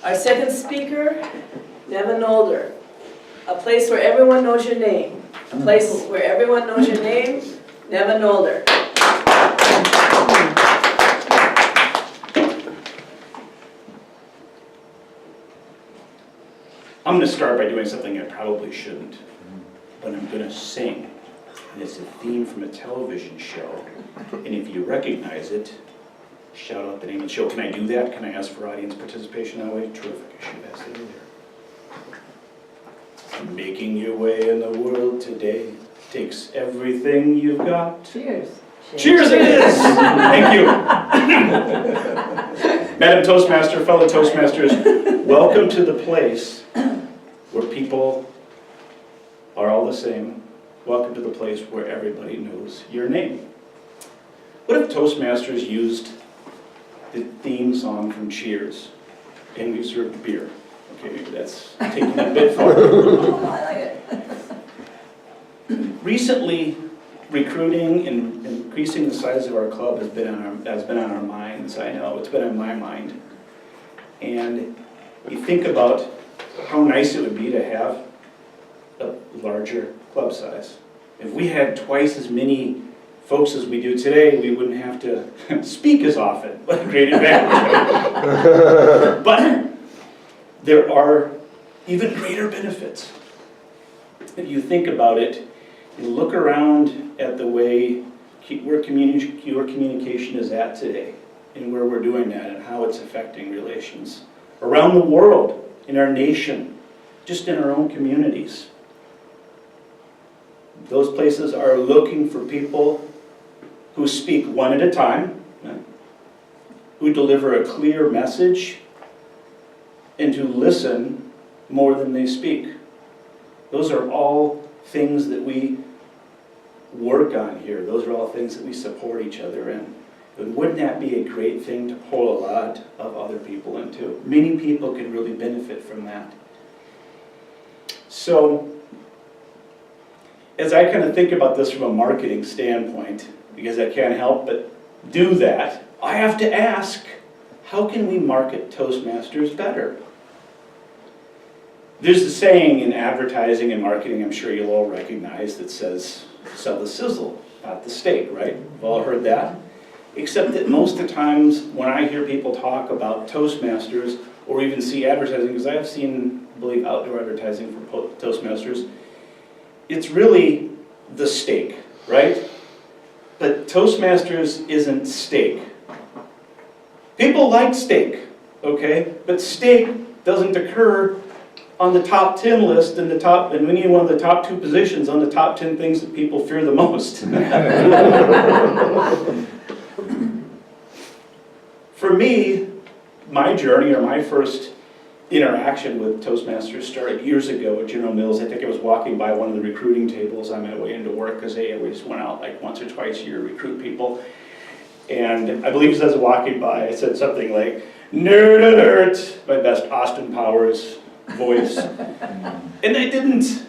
Our second speaker, Nevin Nolder. A place where everyone knows your name. A place where everyone knows your name, Nevin Nolder. I'm going to start by doing something I probably shouldn't, but I'm going to sing. And it's a theme from a television show. And if you recognize it, shout out the name of the show. Can I do that? Can I ask for audience participation that way? Terrific. I should have asked it earlier. Making your way in the world today takes everything you've got. Cheers. Cheers it is! Thank you. Madam Toastmaster, fellow Toastmasters, welcome to the place where people are all the same. Welcome to the place where everybody knows your name. What if Toastmasters used the theme song from Cheers and we served beer? Okay, maybe that's taking it a bit far. Oh, I like it. Recently, recruiting and increasing the size of our club has been on our minds. I know, it's been on my mind. And you think about how nice it would be to have a larger club size. If we had twice as many folks as we do today, we wouldn't have to speak as often. What a great advantage. But there are even greater benefits. If you think about it, you look around at the way your communication is at today, and where we're doing that, and how it's affecting relations around the world, in our nation, just in our own communities. Those places are looking for people who speak one at a time, who deliver a clear message, and who listen more than they speak. Those are all things that we work on here. Those are all things that we support each other in. And wouldn't that be a great thing to pull a lot of other people into? Many people could really benefit from that. So, as I kind of think about this from a marketing standpoint, because I can't help but do that, I have to ask, how can we market Toastmasters better? There's a saying in advertising and marketing, I'm sure you'll all recognize, that says, sell the sizzle, not the steak, right? We've all heard that. Except that most of the times when I hear people talk about Toastmasters, or even see advertising, because I have seen, I believe, outdoor advertising for Toastmasters, it's really the steak, right? But Toastmasters isn't steak. People like steak, okay? But steak doesn't occur on the top 10 list and we need one of the top 2 positions on the top 10 things that people fear the most. For me, my journey, or my first interaction with Toastmasters, started years ago at General Mills. I think I was walking by one of the recruiting tables on my way into work, because they always went out like once or twice a year to recruit people. And I believe as I was walking by, I said something like, "Nerd alert," my best Austin Powers voice. And I didn't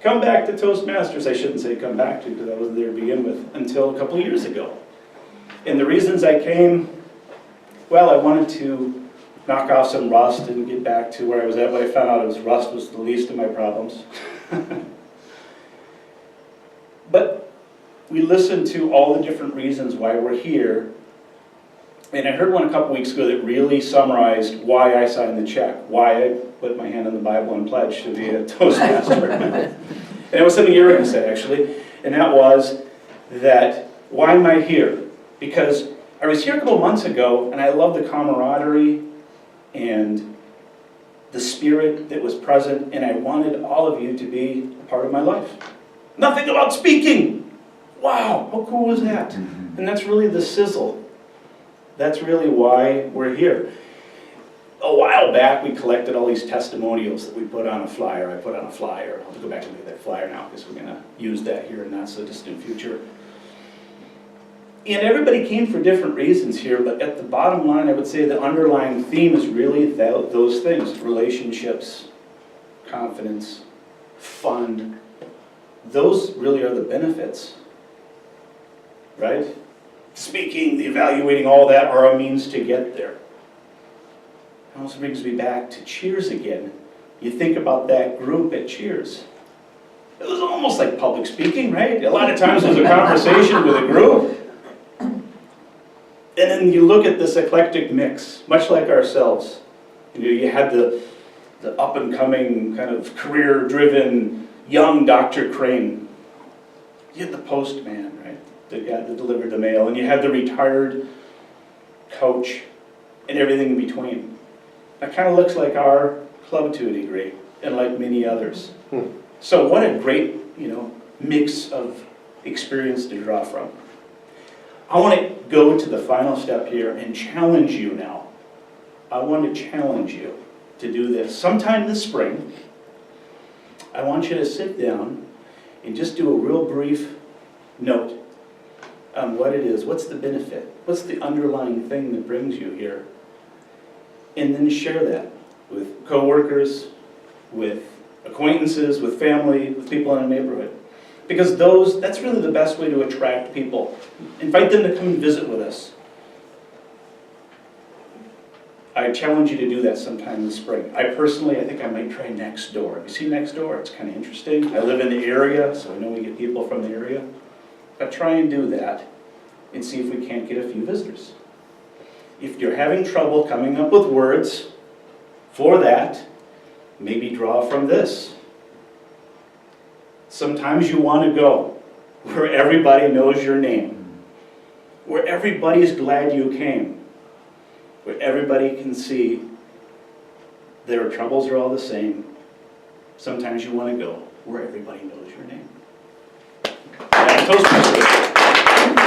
come back to Toastmasters. I shouldn't say come back to, because I wasn't there to begin with, until a couple of years ago. And the reasons I came, well, I wanted to knock off some rust and get back to where I was at, but I found out rust was the least of my problems. But we listened to all the different reasons why we're here. And I heard one a couple weeks ago that really summarized why I signed the check, why I put my hand on the Bible and pledged to be a Toastmaster. And it was something Erica said, actually, and that was that, why am I here? Because I was here a couple months ago, and I love the camaraderie and the spirit that was present, and I wanted all of you to be a part of my life. Nothing about speaking! Wow, how cool was that? And that's really the sizzle. That's really why we're here. A while back, we collected all these testimonials that we put on a flyer. I put on a flyer. I'll have to go back and look at that flyer now, because we're going to use that here in the not so distant future. And everybody came for different reasons here, but at the bottom line, I would say the underlying theme is really those things: relationships, confidence, fun. Those really are the benefits, right? Speaking, the evaluating, all that are a means to get there. It almost brings me back to Cheers again. You think about that group at Cheers. It was almost like public speaking, right? A lot of times there's a conversation with a group. And then you look at this eclectic mix, much like ourselves. You had the up-and-coming, kind of career-driven, young Dr. Crane. You had the postman, right? The guy that delivered the mail. And you had the retired coach and everything in between. That kind of looks like our club to a degree, and like many others. So what a great, mix of experience to draw from. I want to go to the final step here and challenge you now. I want to challenge you to do this. Sometime this spring, I want you to sit down and just do a real brief note on what it is. What's the benefit? What's the underlying thing that brings you here? And then share that with coworkers, with acquaintances, with family, with people in a neighborhood. Because that's really the best way to attract people. Invite them to come and visit with us. I challenge you to do that sometime this spring. I think I might try Next Door. You see Next Door? It's kind of interesting. I live in the area, so I know we get people from the area. But try and do that and see if we can't get a few visitors. If you're having trouble coming up with words for that, maybe draw from this. Sometimes you want to go where everybody knows your name, where everybody's glad you came, where everybody can see their troubles are all the same. Sometimes you want to go where everybody knows your name. And Toastmasters.